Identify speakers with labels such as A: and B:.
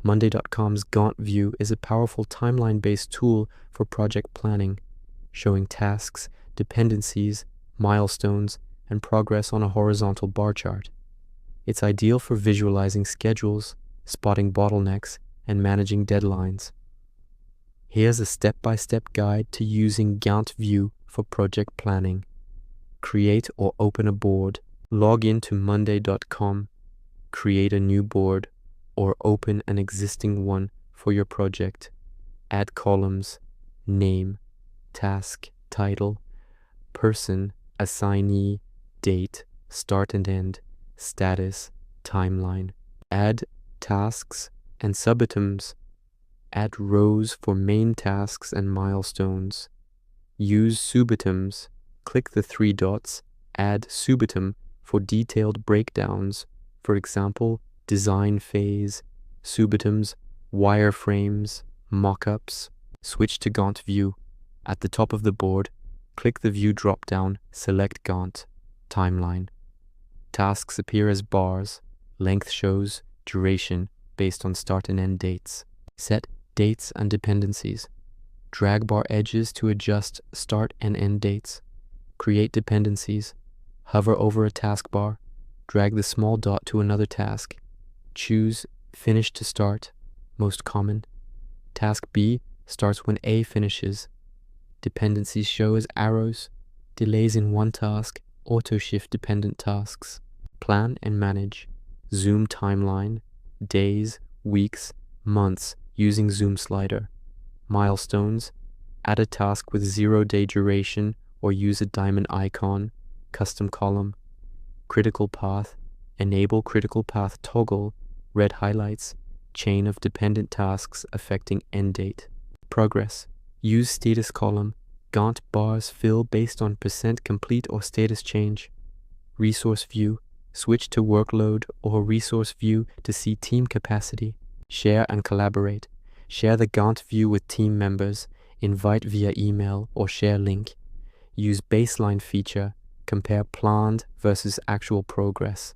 A: Monday.com's Gantt view is a powerful timeline-based tool for project planning, showing tasks, dependencies, milestones, and progress on a horizontal bar chart. It's ideal for visualizing schedules, spotting bottlenecks, and managing deadlines. Here's a step-by-step guide to using Gantt view for project planning. Create or open a board. Log into Monday.com, create a new board, or open an existing one for your project. Add columns, name, task, title, person, assignee, date, start and end, status, timeline. Add tasks and subitems. Add rows for main tasks and milestones. Use subitems. Click the three dots, add subitem for detailed breakdowns, for example, design phase, subitems, wireframes, mockups. Switch to Gantt view. At the top of the board, click the view drop-down, select Gantt, timeline. Tasks appear as bars, length shows, duration based on start and end dates. Set dates and dependencies. Drag bar edges to adjust start and end dates. Create dependencies. Hover over a taskbar. Drag the small dot to another task. Choose Finish to start, most common. Task B starts when A finishes. Dependencies show as arrows. Delays in one task, auto-shift dependent tasks. Plan and manage. Zoom timeline, days, weeks, months using zoom slider. Milestones, add a task with 0-day duration or use a diamond icon, custom column. Critical path, enable critical path toggle, red highlights, chain of dependent tasks affecting end date. Progress, use status column, Gantt bars fill based on % complete or status change. Resource view, switch to workload or resource view to see team capacity. Share and collaborate. Share the Gantt view with team members, invite via email or share link. Use baseline feature, compare planned versus actual progress.